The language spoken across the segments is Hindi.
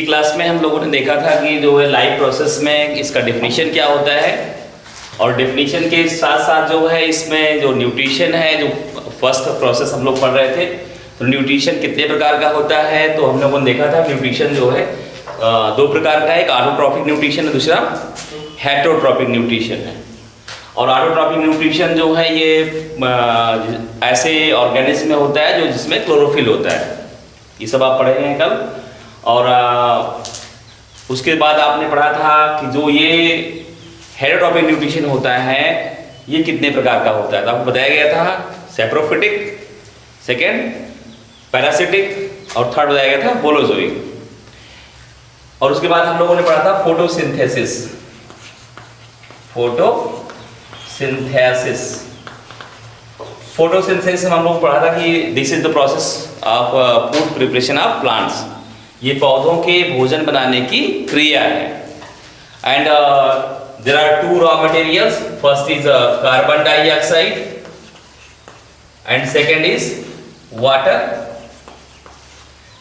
पिछली क्लास में हम लोगों ने देखा था कि जो है लाइव प्रोसेस में इसका डेफिनेशन क्या होता है, और डेफिनेशन के साथ साथ जो है इसमें जो न्यूट्रिशन है, जो फर्स्ट प्रोसेस हम लोग पढ़ रहे थे, तो न्यूट्रिशन कितने प्रकार का होता है। तो हम लोगों ने देखा था न्यूट्रिशन जो है दो प्रकार का है, एक ऑटोट्रॉफिक न्यूट्रिशन है, दूसरा हेटेरोट्रॉफिक न्यूट्रिशन है। और ऑटोट्रॉफिक न्यूट्रिशन जो है ये ऐसे ऑर्गेनिज्म में होता है जो जिसमें क्लोरोफिल होता है, ये सब आप पढ़े हैं कल। और उसके बाद आपने पढ़ा था कि जो ये हेटेरोट्रॉफिक न्यूट्रिशन होता है ये कितने प्रकार का होता है। तो आपको बताया गया था सैप्रोफिटिक, सेकेंड पैरासिटिक और थर्ड बताया गया था होलोजोइक। और उसके बाद हम लोगों ने पढ़ा था फोटोसिंथेसिस। फोटोसिंथेसिस हम लोग पढ़ा था कि this is the process of food preparation of plants, ये पौधों के भोजन बनाने की क्रिया है। And there are two raw materials, first is carbon dioxide and second is water,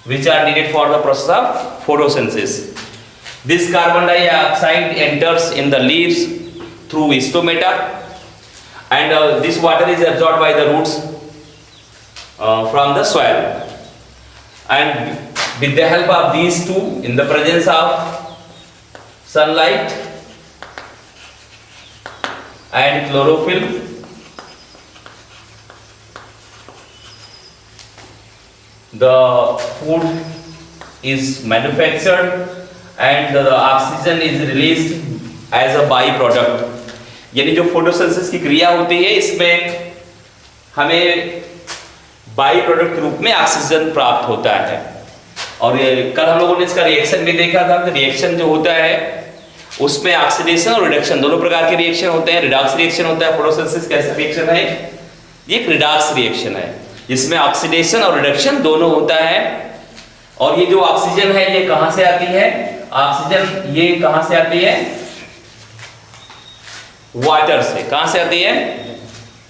which are needed for the process of photosynthesis. This carbon dioxide enters in the leaves through stomata, and this water is absorbed by the roots from the soil, and with the help of these two, in the presence of sunlight and chlorophyll, the food is manufactured and the oxygen is released as a by product। यानी जो फोटोसिंथेसिस की क्रिया होती है इसमें हमें बाई प्रोडक्ट के रूप में ऑक्सीजन प्राप्त होता है। और ये कल हम लोगों ने इसका रिएक्शन भी देखा था कि रिएक्शन जो होता है उसमें ऑक्सीडेशन और रिडक्शन दोनों प्रकार के रिएक्शन होते हैं। रिडॉक्स रिएक्शन होता है, फोटोसिंथेसिस कैसा रिएक्शन है, ये एक रिडॉक्स रिएक्शन है जिसमें ऑक्सीडेशन और रिडक्शन दोनों होता है। और ये जो ऑक्सीजन है ये कहां से आती है, ऑक्सीजन ये कहां से आती है, वाटर से। कहां से आती है,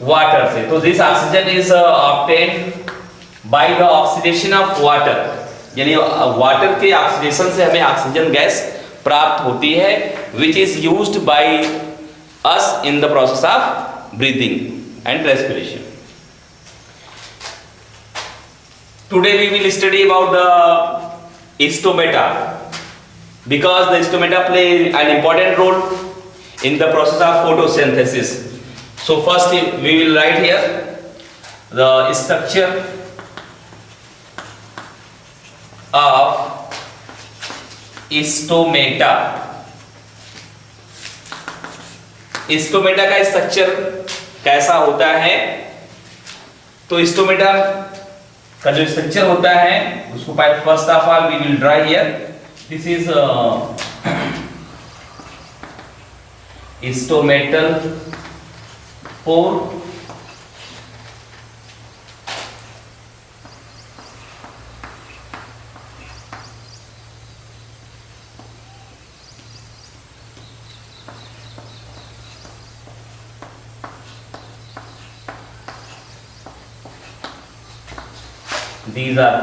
वाटर से। तो this oxygen is obtained by the oxidation of water, यानी वाटर के ऑक्सीडेशन से हमें ऑक्सीजन गैस प्राप्त होती है, which is used by us in the process of breathing and respiration. Today we will study about the stomata, because the stomata play an important role in the process of photosynthesis. So first we will write here the structure of stomata. Stomata का स्ट्रक्चर कैसा होता है, तो स्टोमेटा का जो स्ट्रक्चर होता है उसको first of all we will draw here, this is stomatal pore. These are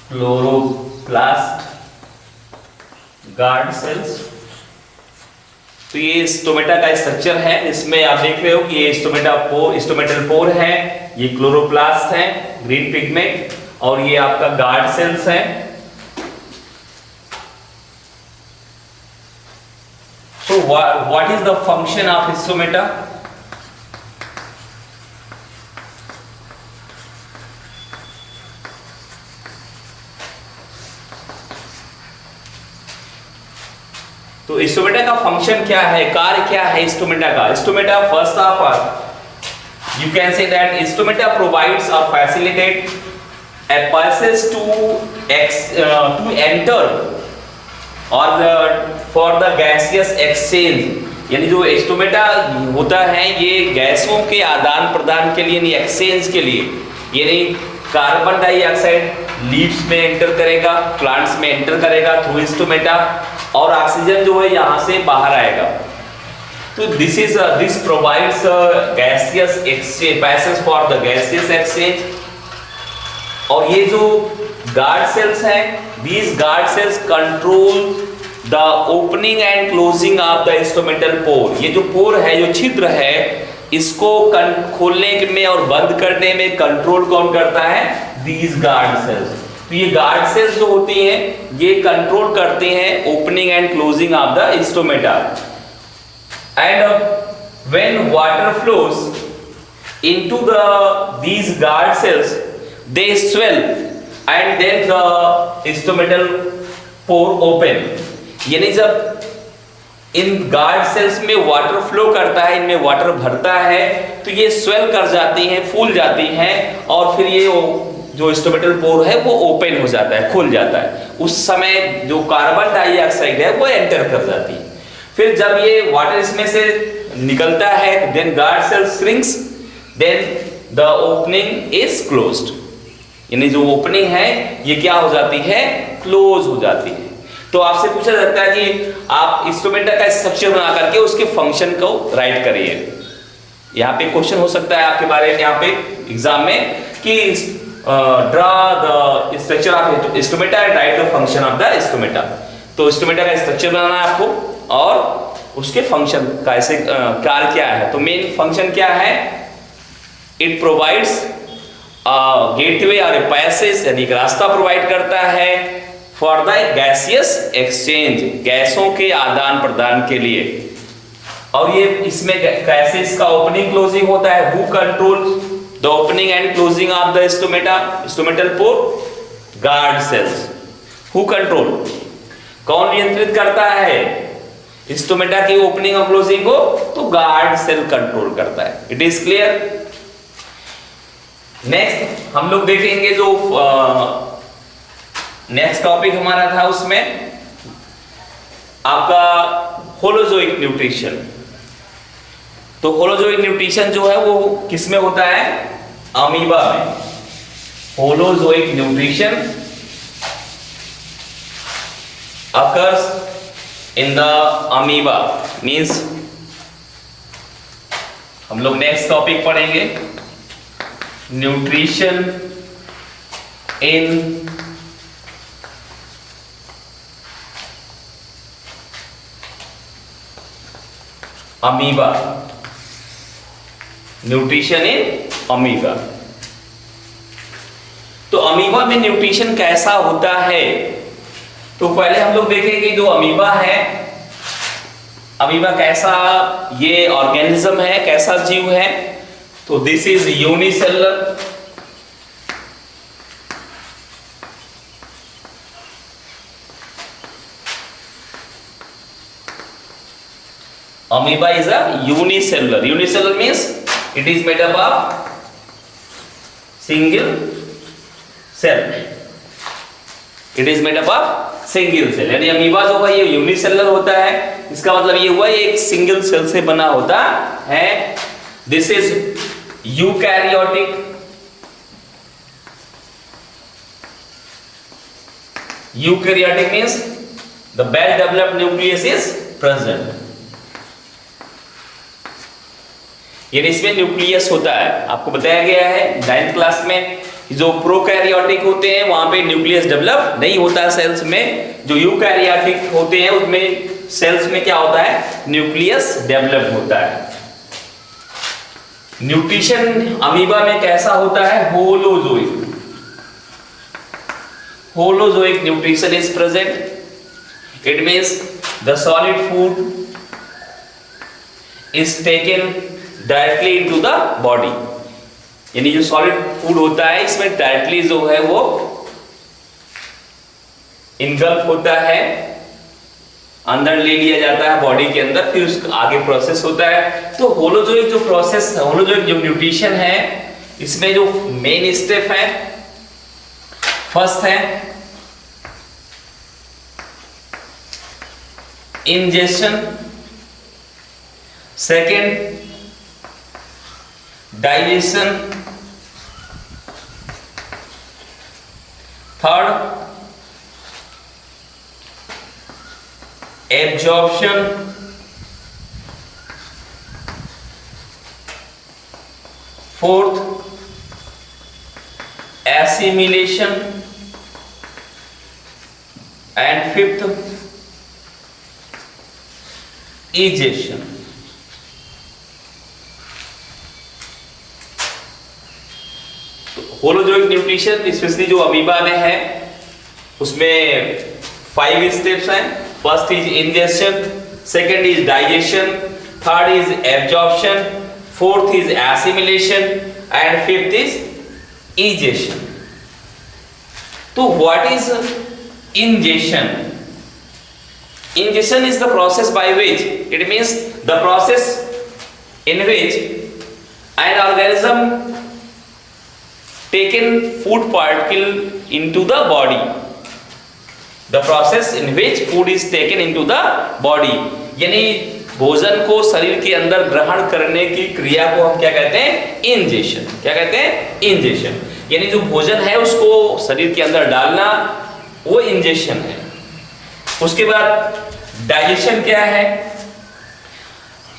chloroplast guard cells। तो ये स्टोमेटा का स्ट्रक्चर है, इसमें आप देख रहे हो कि ये स्टोमेटल पोर है, ये क्लोरोप्लास्ट है ग्रीन पिगमेंट, और ये आपका गार्ड सेल्स है। So what is the function of stomata? तो स्टोमेटा का फंक्शन क्या है, कार्य क्या है स्टोमेटा का। Stomata first of all you can say that stomata provides और facilitate a passage to enter और for the gaseous exchange। यानी जो स्टोमेटा होता है ये गैसों के आदान प्रदान के लिए, यानी एक्सचेंज के लिए, यानी कार्बन डाइऑक्साइड लीव्स में एंटर करेगा, प्लांट्स में एंटर करेगा थ्रू स्टोमेटा, और ऑक्सीजन जो है यहाँ से बाहर आएगा। तो this provides gaseous exchange, passage for the gaseous exchange. और ये जो गार्ड सेल्स हैं these guard cells control the opening and closing of the instrumental pore. ये जो पोर है, जो छिद्र है, इसको खोलने में और बंद करने में कंट्रोल कौन करता है? These guard cells. तो ये गार्ड सेल्स जो होती हैं, ये कंट्रोल करते हैं opening and closing of the stomata. And when water flows into these guard cells, they swell and then the instrumental pore open. यानी जब इन गार्ड सेल्स में वाटर फ्लो करता है, इनमें वाटर भरता है, तो ये स्वेल कर जाती हैं, फूल जाती हैं, और फिर ये जो इंस्ट्रूमेंटल पोर है वो ओपन हो जाता है, खुल जाता है. उस समय जो कार्बन डाइऑक्साइड है वो एंटर कर जाती है. फिर जब ये वाटर इसमें से निकलता है, then guard cell shrinks, then the opening is closed. यानी जो ओपनिंग है ये क्या हो जाती है? क्लोज हो जाती है. तो आपसे पूछा जाता है कि आप इंस्ट्रूमेंटा का स्ट्रक्चर बना करके उसके फंक्शन को राइट करिए. यहाँ पे क्वेश्चन हो सकता है आपके बारे में यहाँ पे एग्जाम में कि draw the structure of stomata and write the function of the stomata. तो इंस्ट्रूमेंटा का स्ट्रक्चर बनाना है आपको और उसके फंक्शन का ऐसे कार्य क्या है. तो मेन फंक्शन क्या है? It provides a gateway or a passage, यानी एक रास्ता प्रोवाइड करता है for the gaseous exchange, गैसों के आदान प्रदान के लिए. और ये इसमें गैसेस का ओपनिंग क्लोजिंग होता है. Who controls the opening and closing of the instrumental pore? Guard cells. Who control? कौन नियंत्रित करता है इंस्ट्रूमेंटा की ओपनिंग और क्लोजिंग को? तो गार्ड सेल कंट्रोल करता है. It is clear? नेक्स्ट हम लोग देखेंगे जो नेक्स्ट टॉपिक हमारा था, उसमें आपका होलोजोइक न्यूट्रिशन. तो होलोजोइक न्यूट्रिशन जो है वो किस में होता है? अमीबा में. Holozoic nutrition occurs in the amoeba. Means हम लोग नेक्स्ट टॉपिक पढ़ेंगे nutrition in amoeba. Nutrition in amoeba. तो अमीबा में न्यूट्रिशन कैसा होता है? तो पहले हम लोग देखेंगे जो अमीबा है, अमीबा कैसा ये ऑर्गेनिज्म है, कैसा जीव है. तो this is unicellular. Amoeba is a unicellular. Unicellular means it is made up of single cell. It is made up of single cell. यानी अमीबा जो है ये यूनिसेलुलर होता है. इसका मतलब ये हुआ ये एक सिंगल सेल से बना होता है. This is eukaryotic. Eukaryotic means the well developed nucleus is present. यानी इसमें न्यूक्लियस होता है. आपको बताया गया है 9th क्लास में जो प्रोकैरियोटिक होते हैं वहां पे न्यूक्लियस डेवलप नहीं होता है सेल्स में. जो यूकैरियोटिक होते हैं उसमें सेल्स में क्या होता है? न्यूक्लियस डेवलप होता है. न्यूट्रिशन अमीबा में कैसा होता है? Holozoic. Holozoic nutrition is present. It means the solid food is taken directly into the body. यानी जो सॉलिड फूड होता है इसमें डायरेक्टली जो है वो इनगल्फ होता है, अंदर ले लिया जाता है बॉडी के अंदर, फिर उसका आगे प्रोसेस होता है. तो होलोजोइक जो प्रोसेस, होलोजोइक जो न्यूट्रिशन है, इसमें जो मेन स्टेप है, फर्स्ट है ingestion, second digestion, third absorption, fourth assimilation and fifth egestion. Holozoic nutrition specially जो अमीबा में है उसमें 5 स्टेप्स हैं। First is ingestion, second is digestion, third is absorption, fourth is assimilation and fifth is egestion. तो what is ingestion? Ingestion is the process by which, it means the process in which an organism taken food particle into the body. The process in which food is taken into the body, यानी भोजन को शरीर के अंदर ग्रहण करने की क्रिया को हम क्या कहते हैं? इंजेशन। क्या कहते हैं? इंजेशन। यानी जो भोजन है उसको शरीर के अंदर डालना, वो इंजेशन है। उसके बाद डाइजेशन क्या है?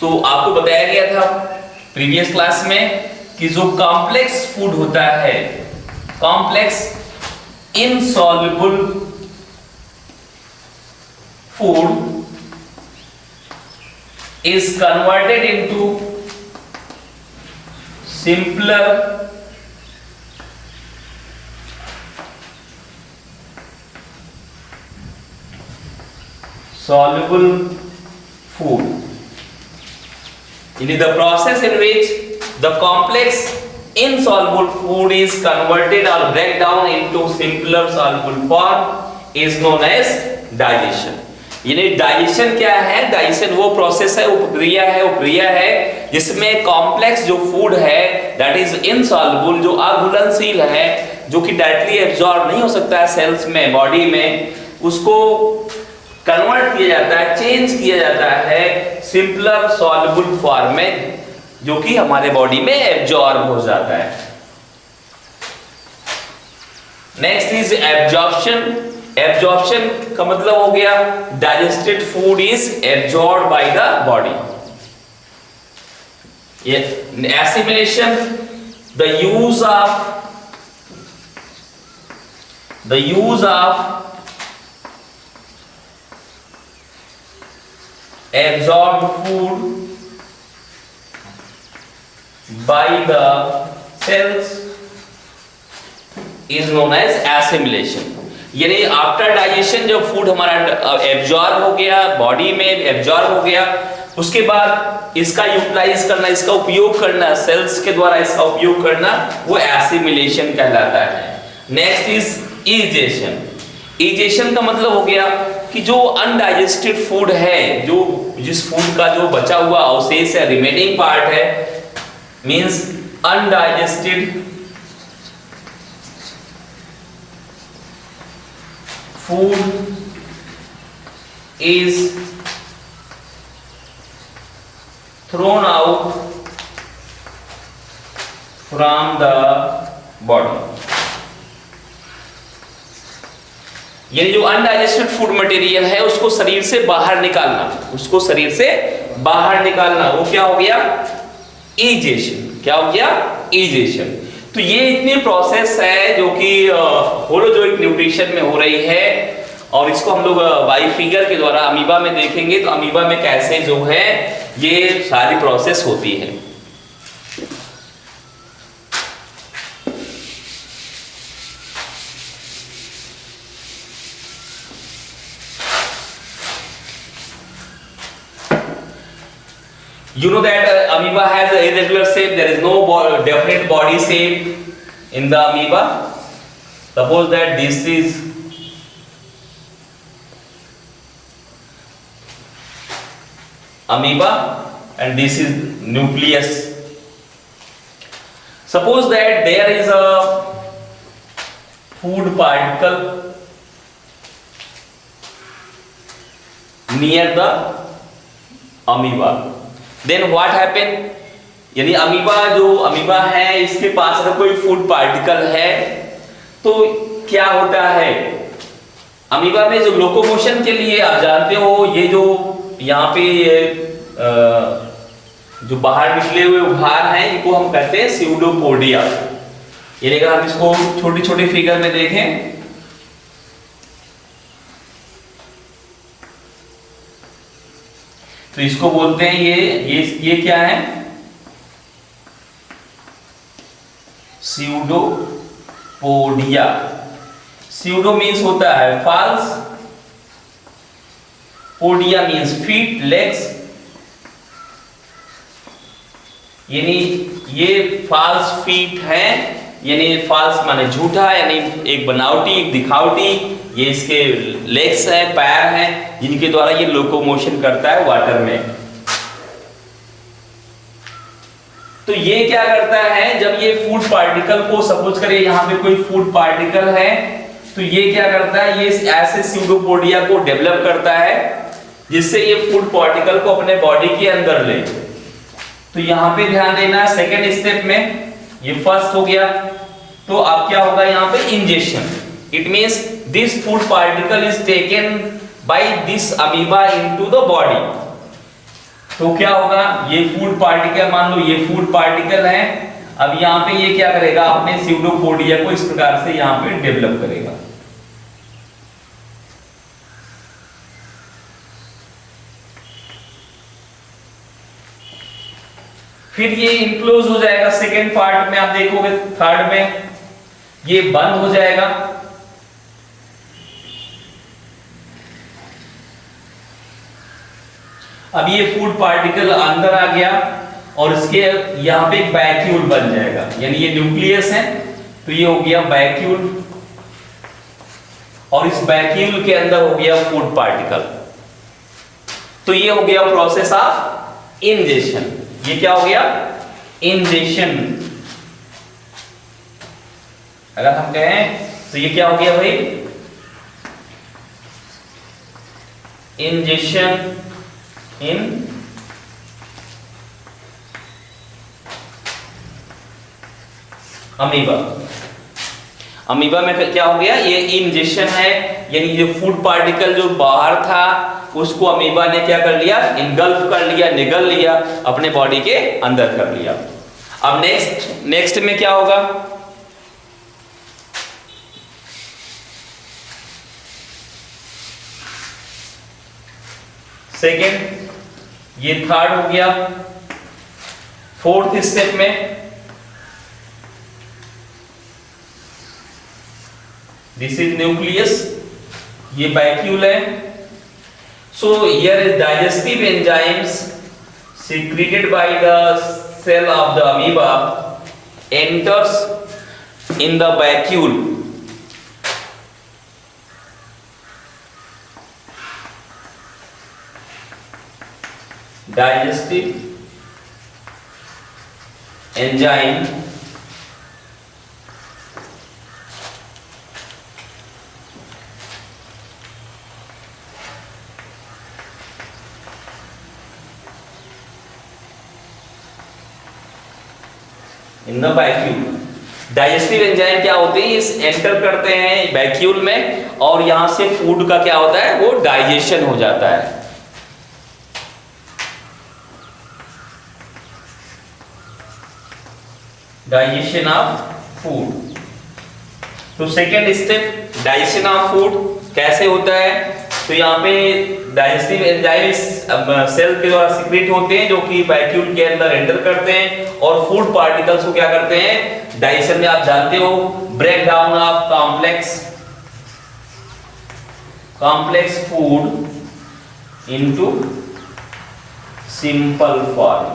तो आपको बताया गया था प्रीवियस क्लास में कि जो कॉम्प्लेक्स फूड होता है, complex insoluble food is converted into simpler soluble food. It is the process in which the complex insoluble food is converted or break down into simpler soluble form is known as digestion. यानी डाइजेशन क्या है? डाइजेशन वो प्रोसेस है, वो क्रिया है जिसमें कॉम्प्लेक्स जो फूड है दैट इज इनसॉल्युबल, जो अघुलनशील है, जो कि डायरेक्टली एब्जॉर्ब नहीं हो सकता है सेल्स में, बॉडी में, उसको कन्वर्ट किया जाता है, चेंज किया जाता है सिंपलर सॉल्युबल फॉर्म में, जो कि हमारे बॉडी में एब्जॉर्ब हो जाता है। Next is absorption. एब्जॉर्प्शन का मतलब हो गया digested food is absorb by the body. Assimilation, the use of absorbed food by the cells is known as assimilation। यानी आफ्टर डाइजेशन जब फूड हमारा एब्जॉर्ब हो गया, बॉडी में एब्जॉर्ब हो गया, उसके बाद इसका यूटिलाइज करना, इसका उपयोग करना, सेल्स के द्वारा इसका उपयोग करना, वो एसिमिलेशन कहलाता है। Next is egestion. इजेशन का मतलब हो गया कि जो अनडाइजेस्टेड फूड है, जो जिस फूड का जो बचा हुआ अवशेष है, रिमेनिंग पार्ट है, means undigested food is thrown out from the body. यानी जो अनडाइजेस्टेड फूड मटेरियल है उसको शरीर से बाहर निकालना, उसको शरीर से बाहर निकालना, वो क्या हो गया? इजेशन। क्या हो गया? इजेशन। तो ये इतनी प्रोसेस है जो कि होलोजोइक न्यूट्रिशन में हो रही है, और इसको हम लोग बाई फिगर के द्वारा अमीबा में देखेंगे तो अमीबा में कैसे जो है ये सारी प्रोसेस होती है। You know that amoeba has an irregular shape. There is no definite body shape in the amoeba. Suppose that this is amoeba and this is nucleus. Suppose that there is a food particle near the amoeba. Then what happen? यानी अमीबा है, इसके पास अगर कोई फूड पार्टिकल है तो क्या होता है? अमीबा में जो लोकोमोशन के लिए आप जानते हो, ये जो यहाँ पे जो बाहर निकले हुए उभार हैं, इनको हम कहते हैं स्यूडोपोडिया। यानी अगर हम इसको छोटी छोटी फिगर में देखें तो इसको बोलते हैं ये क्या है, स्यूडोपोडिया। स्यूडो मीन्स होता है false, podia means feet, legs, यानी ये फॉल्स फीट है, यानी फॉल्स माने झूठा, यानी एक बनावटी, एक दिखावटी। ये इसके लेग्स हैं, पैर हैं, जिनके द्वारा ये लोकोमोशन करता है वाटर में। तो ये क्या करता है, जब ये फूड पार्टिकल को, सपोज करिए यहाँ पे कोई फूड पार्टिकल है, तो ये क्या करता है, ये ऐसे स्यूडोपोडिया को डेवलप करता है जिससे ये फूड पार्टिकल को अपने बॉडी के अंदर ले। तो यहाँ पे ध्यान देना, सेकेंड स्टेप में ये फर्स्ट हो गया, तो अब क्या होगा यहाँ पे, injection. It means this food particle is taken by this amoeba into the body. तो क्या होगा, ये फूड पार्टिकल, मान लो ये फूड पार्टिकल है, अब यहाँ पे ये क्या करेगा, अपने स्यूडोपोडिया को इस प्रकार से यहाँ पे डेवलप करेगा। फिर ये इनक्लोज हो जाएगा सेकेंड पार्ट में, आप देखोगे थर्ड में ये बंद हो जाएगा। अब ये फूड पार्टिकल अंदर आ गया और इसके यहां पे एक वैक्यूल बन जाएगा, यानी ये न्यूक्लियस है, तो ये हो गया वैक्यूल, और इस वैक्यूल के अंदर हो गया फूड पार्टिकल। तो ये हो गया प्रोसेस ऑफ इंजेक्शन। ये क्या हो गया, इंजेक्शन। अगर हम कहें तो ये क्या हो गया भाई, इंजेक्शन इन अमीबा। अमीबा में क्या हो गया, ये इंजेक्शन है, यानी ये फूड पार्टिकल जो बाहर था उसको अमीबा ने क्या कर लिया, इनगल्फ कर लिया, निगल लिया, अपने बॉडी के अंदर कर लिया। अब नेक्स्ट में क्या होगा, सेकेंड, ये थर्ड हो गया। फोर्थ स्टेप में दिस इज न्यूक्लियस, ये वैक्यूल है। So here is digestive enzymes secreted by the cell of the amoeba enters in the vacuole. Digestive enzyme in the vacuole. Digestive enzyme क्या होते हैं, इस एंटर करते हैं वैक्यूल में, और यहां से फूड का क्या होता है, वो डाइजेशन हो जाता है। Digestion of food. तो second step, digestion of food कैसे होता है, तो यहाँ पे डाइजेस्टिव एंजाइम सेल के द्वारा सीक्रेट होते हैं, जो कि वैक्यूल के अंदर एंटर करते हैं और फूड पार्टिकल्स को क्या करते हैं, डाइजेशन में आप जानते हो, break down of complex food into simple form.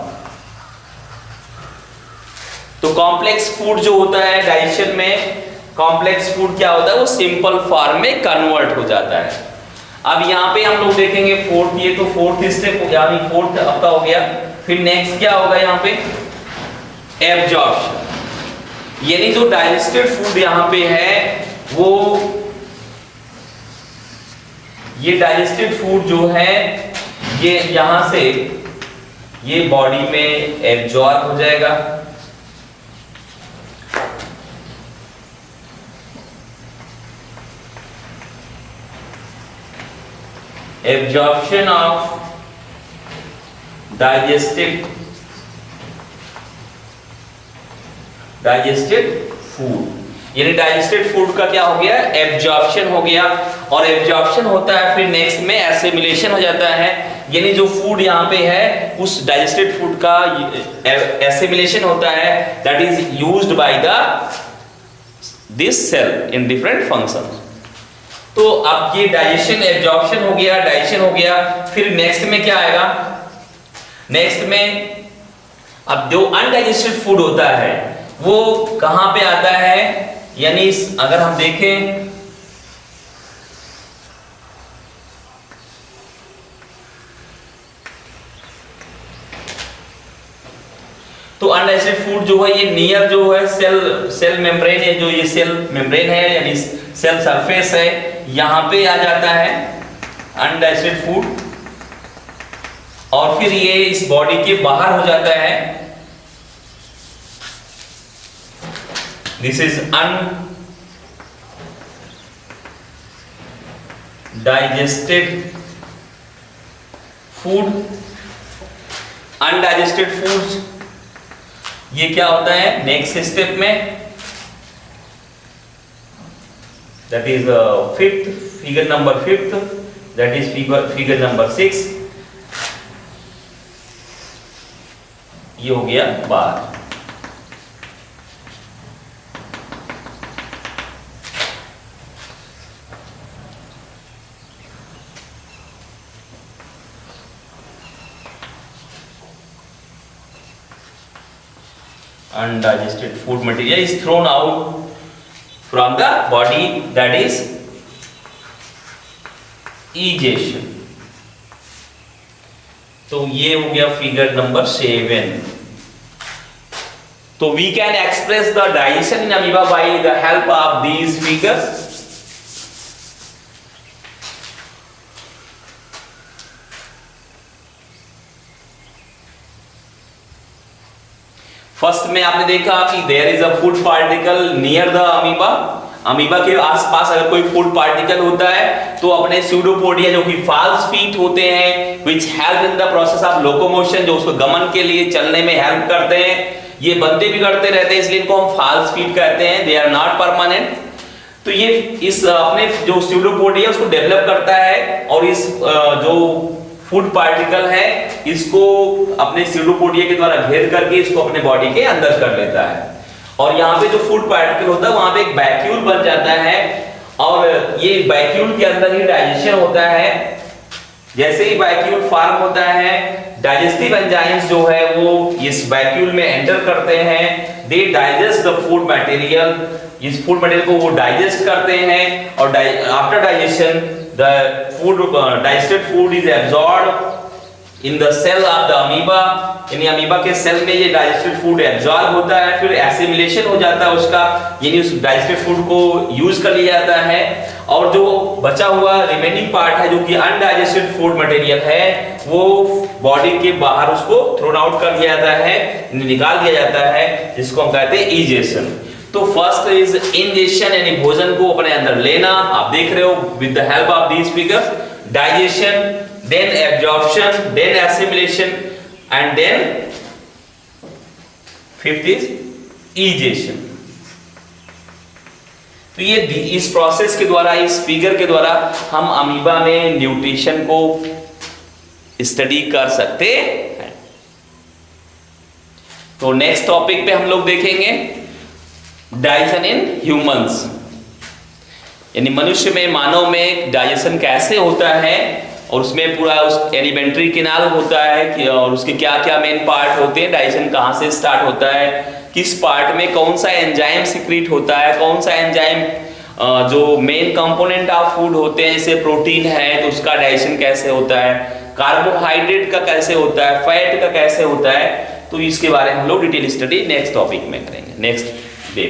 तो कॉम्प्लेक्स फूड जो होता है डाइजेशन में, कॉम्प्लेक्स फूड क्या होता है, वो सिंपल फॉर्म में कन्वर्ट हो जाता है। अब यहाँ पे हम लोग देखेंगे फोर्थ, ये तो फोर्थ स्टेप हो गया, फोर्थ आपका हो गया। फिर नेक्स्ट क्या होगा यहाँ पे, एब्जॉर्प्शन, यानी जो डाइजेस्टेड फूड यहाँ पे है वो, ये डाइजेस्टेड फूड जो है ये यहां से ये बॉडी में एब्जॉर्ब हो जाएगा। Absorption of digested फूड, यानी डाइजेस्टेड फूड का क्या हो गया, एब्जॉर्प्शन हो गया। और एब्जॉर्प्शन होता है, फिर नेक्स्ट में एसिमिलेशन हो जाता है, यानी जो फूड यहाँ पे है उस डाइजेस्टेड फूड का एसिमिलेशन होता है, that is used by the this cell in different function. तो अब ये डाइजेशन एब्जॉर्प्शन हो गया, डाइजेशन हो गया, फिर नेक्स्ट में क्या आएगा? नेक्स्ट में अब जो अनडाइजेस्टेड फूड होता है वो कहां पे आता है? यानी अगर हम देखें तो अनडाइजेस्टेड फूड जो है ये नियर जो है सेल मेम्ब्रेन है, जो ये सेल मेम्ब्रेन है यानी सेल सरफेस है, यहां पे आ जाता है अनडाइजेस्टेड फूड, और फिर ये इस बॉडी के बाहर हो जाता है। This is undigested food. Undigested foods ये क्या होता है नेक्स्ट स्टेप में? That is fifth, figure number fifth, that is figure number 6। ये हो गया बार। Undigested food material is thrown out from the body, that is egestion। तो ये हो गया फिगर नंबर 7। तो we can express the digestion in amoeba by the help of these figures। First में आपने देखा कि there is a food particle near the amoeba. Amoeba के आसपास अगर कोई फूड पार्टिकल होता है तो अपने स्यूडोपोडिया जो कि फाल्स फीट होते हैं, which help in the process of locomotion, जो उसको गमन के लिए चलने में हेल्प करते हैं, ये बनते बिगड़ते रहते हैं, इसलिए इनको हम फाल्स फीट कहते हैं। They are not permanent. तो ये इस अपने जो स्यूडोपोडिया उसको डेवलप करता है और इस जो फूड पार्टिकल है इसको अपने स्यूडोपोडिया के द्वारा घेर करके इसको अपने बॉडी के अंदर कर लेता है, और यहाँ पे जो फूड पार्टिकल होता है वहां पे एक वैक्यूल बन जाता है, और ये वैक्यूल के अंदर ही डाइजेशन होता है। जैसे ही वैक्यूल फॉर्म होता है, डाइजेस्टिव एंजाइम्स जो है वो इस वैक्यूल में एंटर करते हैं, दे डाइजेस्ट द फूड मटेरियल, इस फूड मटेरियल को वो डाइजेस्ट करते हैं, और after digestion the food digested food is absorbed in the cell of the amoeba। यानी अमीबा के सेल में ये डाइजेस्टेड फूड एब्जॉर्ब होता है, फिर एसिमिलेशन हो जाता है उसका, यानी उस डाइजेस्टेड फूड को यूज कर लिया जाता है, और जो बचा हुआ रिमेनिंग पार्ट है जो कि अनडाइजेस्टेड फूड मटेरियल है वो बॉडी के बाहर उसको थ्रोन आउट कर दिया जाता है, निकाल दिया जाता है, जिसको हम कहते हैं इजेशन। तो फर्स्ट इज इंजेशन यानी भोजन को अपने अंदर लेना, आप देख रहे हो with the help of these figures, digestion, then absorption, then assimilation, and then fifth is egestion. तो ये इस प्रोसेस के द्वारा, इस फिगर के द्वारा हम अमीबा में न्यूट्रिशन को स्टडी कर सकते हैं। तो नेक्स्ट टॉपिक पे हम लोग देखेंगे डाइजेशन इन ह्यूमंस, यानी मनुष्य में, मानव में डाइजेशन कैसे होता है, और उसमें पूरा उस एलिमेंट्री कैनाल होता है कि, और उसके क्या क्या मेन पार्ट होते हैं, डाइजेशन कहाँ से स्टार्ट होता है, किस पार्ट में कौन सा एंजाइम सिक्रीट होता है, कौन सा एंजाइम जो मेन कंपोनेंट ऑफ फूड होते हैं जैसे प्रोटीन है तो उसका डाइजेशन कैसे होता है, कार्बोहाइड्रेट का कैसे होता है, फैट का कैसे होता है। तो इसके बारे में हम लोग डिटेल स्टडी नेक्स्ट टॉपिक में करेंगे, नेक्स्ट डे।